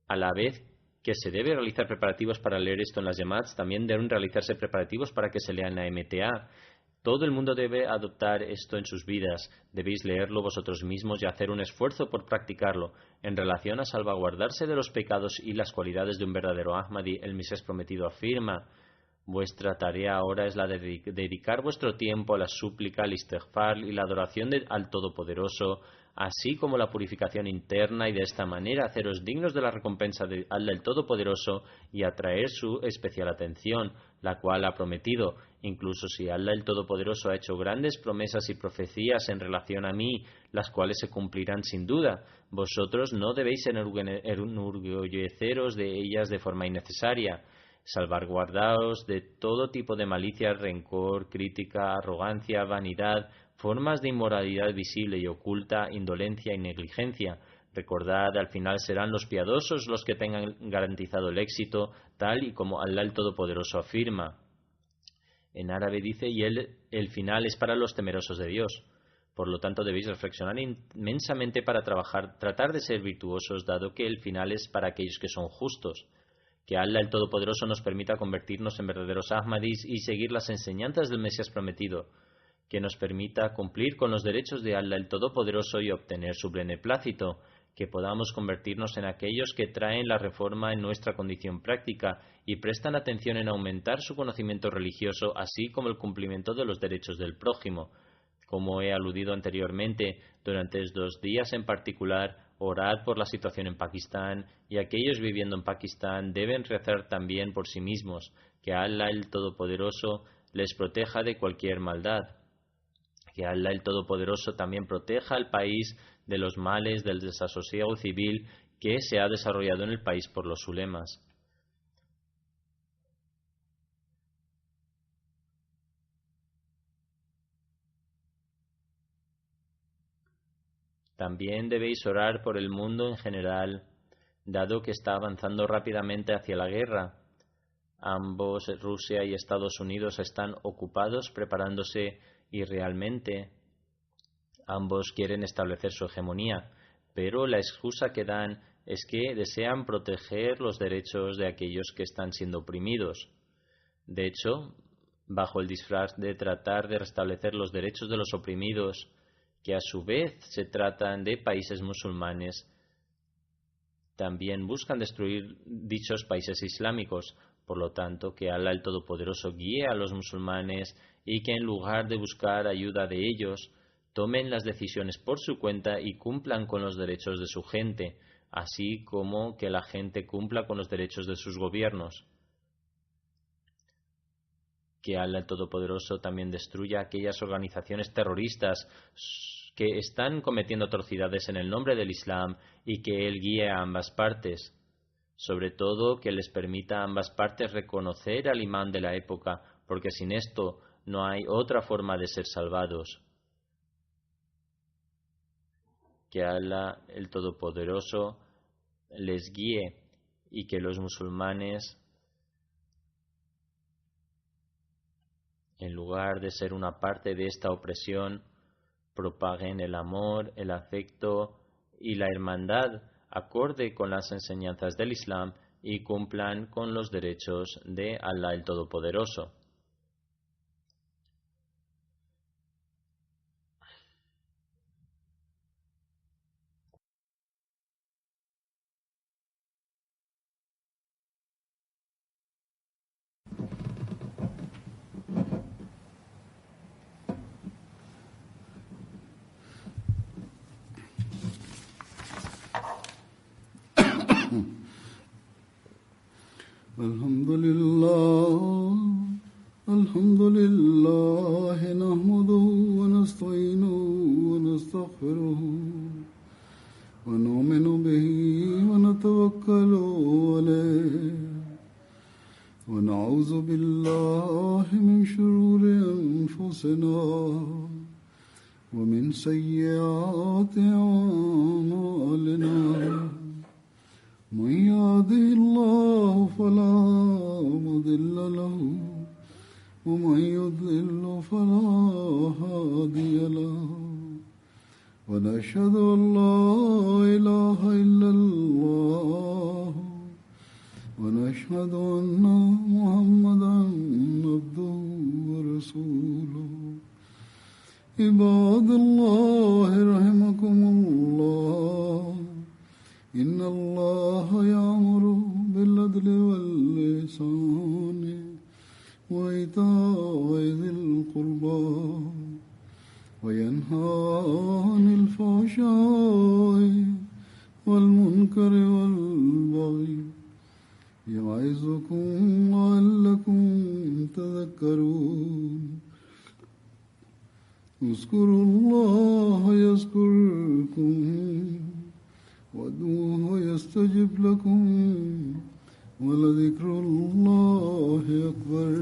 a la vez que se debe realizar preparativos para leer esto en las Jamaats, también deben realizarse preparativos para que se lea en la MTA. Todo el mundo debe adoptar esto en sus vidas. Debéis leerlo vosotros mismos y hacer un esfuerzo por practicarlo. En relación a salvaguardarse de los pecados y las cualidades de un verdadero Ahmadi, el Mesías prometido afirma: vuestra tarea ahora es la de dedicar vuestro tiempo a la súplica, al istighfar y la adoración al Todopoderoso, así como la purificación interna, y de esta manera haceros dignos de la recompensa de Allah el Todopoderoso y atraer su especial atención, la cual ha prometido. Incluso si Allah el Todopoderoso ha hecho grandes promesas y profecías en relación a mí, las cuales se cumplirán sin duda, vosotros no debéis enorgulleceros de ellas de forma innecesaria. Salvaguardaos de todo tipo de malicia, rencor, crítica, arrogancia, vanidad, formas de inmoralidad visible y oculta, indolencia y negligencia. Recordad, al final serán los piadosos los que tengan garantizado el éxito, tal y como Allah el Todopoderoso afirma. En árabe dice: y el final es para los temerosos de Dios. Por lo tanto, debéis reflexionar inmensamente para tratar de ser virtuosos, dado que el final es para aquellos que son justos. Que Allah el Todopoderoso nos permita convertirnos en verdaderos Ahmadis y seguir las enseñanzas del Mesías prometido. Que nos permita cumplir con los derechos de Allah el Todopoderoso y obtener su beneplácito. Que podamos convertirnos en aquellos que traen la reforma en nuestra condición práctica y prestan atención en aumentar su conocimiento religioso, así como el cumplimiento de los derechos del prójimo. Como he aludido anteriormente, durante estos días en particular, orad por la situación en Pakistán, y aquellos viviendo en Pakistán deben rezar también por sí mismos, que Allah el Todopoderoso les proteja de cualquier maldad. Que Allah el Todopoderoso también proteja al país de los males del desasosiego civil que se ha desarrollado en el país por los ulemas. También debéis orar por el mundo en general, dado que está avanzando rápidamente hacia la guerra. Ambos, Rusia y Estados Unidos, están ocupados preparándose y realmente ambos quieren establecer su hegemonía, pero la excusa que dan es que desean proteger los derechos de aquellos que están siendo oprimidos. De hecho, bajo el disfraz de tratar de restablecer los derechos de los oprimidos, que a su vez se tratan de países musulmanes, también buscan destruir dichos países islámicos. Por lo tanto, que Allah el Todopoderoso guíe a los musulmanes y que en lugar de buscar ayuda de ellos, tomen las decisiones por su cuenta y cumplan con los derechos de su gente, así como que la gente cumpla con los derechos de sus gobiernos. Que Allah el Todopoderoso también destruya aquellas organizaciones terroristas que están cometiendo atrocidades en el nombre del Islam y que Él guíe a ambas partes. Sobre todo, que les permita a ambas partes reconocer al imán de la época, porque sin esto no hay otra forma de ser salvados. Que Allah el Todopoderoso les guíe y que los musulmanes, en lugar de ser una parte de esta opresión, propaguen el amor, el afecto y la hermandad acorde con las enseñanzas del Islam y cumplan con los derechos de Allah el Todopoderoso. الحمد لله نحمده ونستعينه ونستغفره ونؤمن به ونتوكل عليه ونعوذ بالله من شرور أنفسنا ومن سيئات أعمالنا من يهده الله فلا مضل له ومن يضلل فلا هادي له ونشهد أن لا إله إلا الله ونشهد أن محمدا عبده ورسوله عباد الله رحمكم الله إن الله يأمر بالعدل والإحسان وإيتاء ذي القربى وينهى عن الفحشاء والمنكر والبغي يعظكم لعلكم تذكرون اذكروا الله يذكركم وادعوه يستجب لكم ولذكر الله أكبر